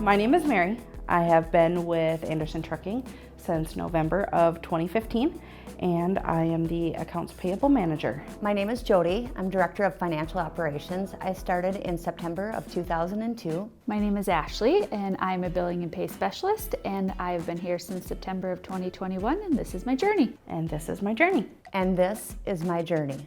My name is Mary. I have been with Anderson Trucking since November of 2015, and I am the Accounts Payable Manager. My name is Jody. I'm Director of Financial Operations. I started in September of 2002. My name is Ashley, and I'm a Billing and Pay Specialist, and I've been here since September of 2021, and this is my journey. And this is my journey. And this is my journey.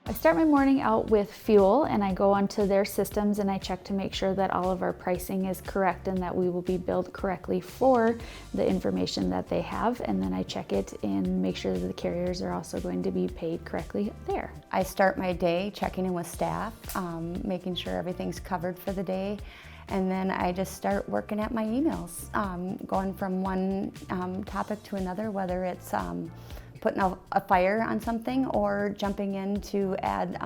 I start my morning out with fuel, and I go onto their systems and I check to make sure that all of our pricing is correct and that we will be billed correctly for the information that they have, and then I check it and make sure that the carriers are also going to be paid correctly there. I start my day checking in with staff, making sure everything's covered for the day, and then I just start working at my emails, going from one topic to another, whether it's putting a fire on something or jumping in to add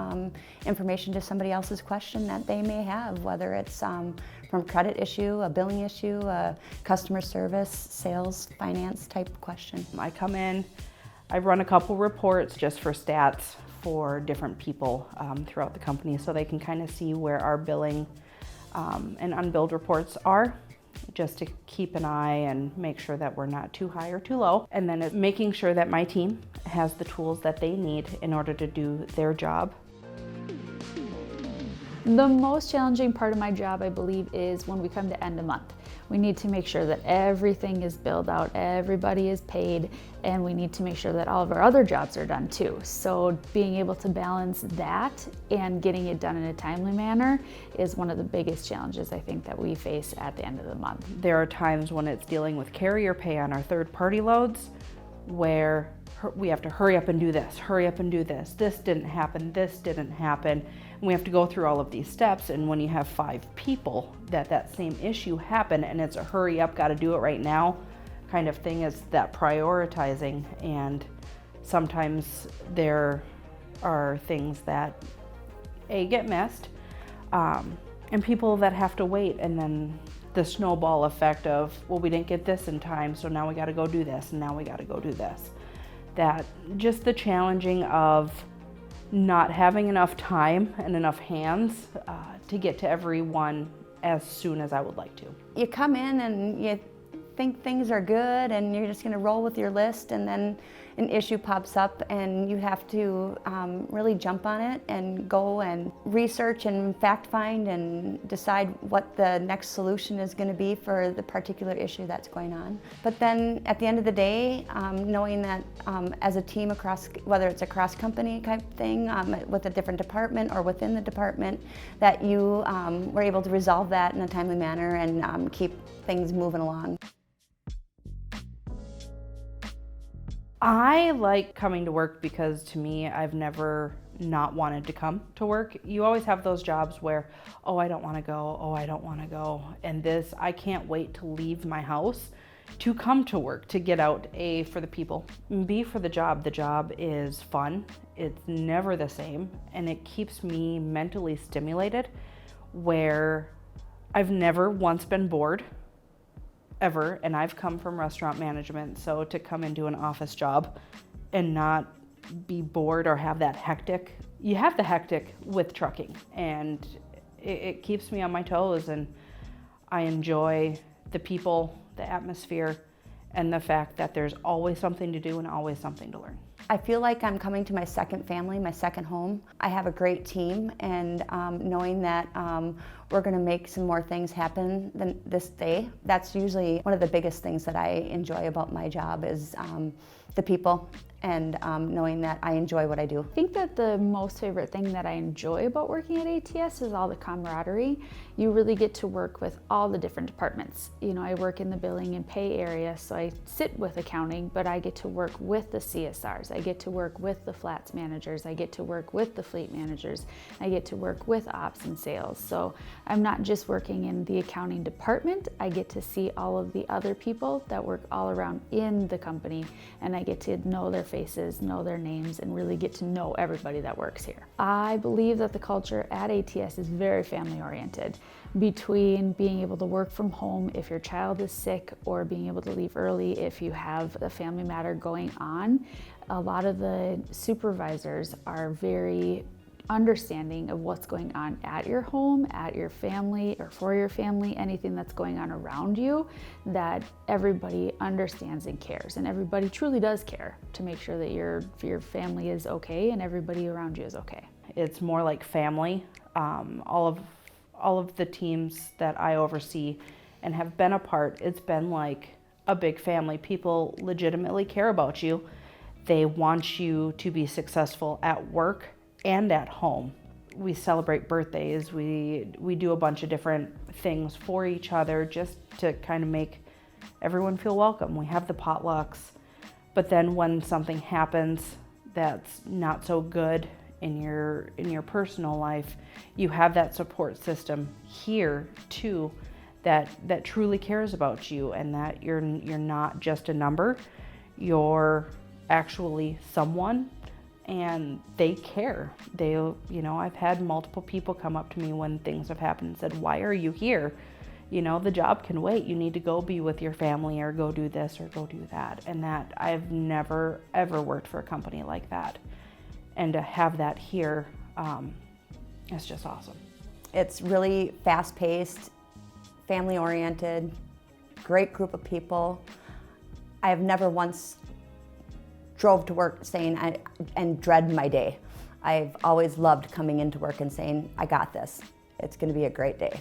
information to somebody else's question that they may have, whether it's from a credit issue, a billing issue, a customer service, sales, finance type question. I come in, I run a couple reports just for stats for different people throughout the company so they can kind of see where our billing and unbilled reports are, just to keep an eye and make sure that we're not too high or too low. And then making sure that my team has the tools that they need in order to do their job. The most challenging part of my job, I believe, is when we come to end of month. We need to make sure that everything is billed out, everybody is paid, and we need to make sure that all of our other jobs are done too. So being able to balance that and getting it done in a timely manner is one of the biggest challenges I think that we face at the end of the month. There are times when it's dealing with carrier pay on our third-party loads where we have to hurry up and do this, hurry up and do this. This didn't happen, this didn't happen. And we have to go through all of these steps, and when you have 5 people that same issue happen and it's a hurry up, gotta do it right now kind of thing, is that prioritizing. And sometimes there are things that get missed, and people that have to wait, and then the snowball effect of, well, we didn't get this in time, so now we gotta go do this, and now we gotta go do this. That just the challenging of not having enough time and enough hands to get to everyone as soon as I would like to. You come in and you think things are good and you're just going to roll with your list, and then an issue pops up and you have to really jump on it and go and research and fact find and decide what the next solution is going to be for the particular issue that's going on. But then at the end of the day, knowing that as a team across, whether it's a cross company type thing with a different department or within the department, that you were able to resolve that in a timely manner and keep things moving along. I like coming to work because, to me, I've never not wanted to come to work. You always have those jobs where, oh, I don't want to go, oh, I don't want to go. And this, I can't wait to leave my house to come to work, to get out, A, for the people, B, for the job. The job is fun, it's never the same, and it keeps me mentally stimulated, where I've never once been bored, ever, and I've come from restaurant management, so to come and do an office job and not be bored or have that hectic, you have the hectic with trucking, and it keeps me on my toes, and I enjoy the people, the atmosphere, and the fact that there's always something to do and always something to learn. I feel like I'm coming to my second family, my second home. I have a great team, and knowing that we're going to make some more things happen than this day, that's usually one of the biggest things that I enjoy about my job is the people, and knowing that I enjoy what I do. I think that the most favorite thing that I enjoy about working at ATS is all the camaraderie. You really get to work with all the different departments. You know, I work in the billing and pay area, so I sit with accounting, but I get to work with the CSRs. I get to work with the flats managers. I get to work with the fleet managers. I get to work with ops and sales. So I'm not just working in the accounting department, I get to see all of the other people that work all around in the company, and I get to know their faces, know their names, and really get to know everybody that works here. I believe that the culture at ATS is very family oriented. Between being able to work from home if your child is sick, or being able to leave early if you have a family matter going on, a lot of the supervisors are very understanding of what's going on at your home, at your family, or for your family, anything that's going on around you, that everybody understands and cares. And everybody truly does care to make sure that your family is okay and everybody around you is okay. It's more like family. All of the teams that I oversee and have been a part, it's been like a big family. People legitimately care about you. They want you to be successful at work and at home. We celebrate birthdays, we do a bunch of different things for each other just to kind of make everyone feel welcome. We have the potlucks, but then when something happens that's not so good in your personal life, you have that support system here too that truly cares about you, and that you're not just a number, you're actually someone. And they care. I've had multiple people come up to me when things have happened and said, "Why are you here? The job can wait. You need to go be with your family, or go do this, or go do that." And that I've never, ever worked for a company like that. And to have that here, it's just awesome. It's really fast-paced, family-oriented, great group of people. I have never once drove to work and dread my day. I've always loved coming into work and saying, I got this. It's going to be a great day.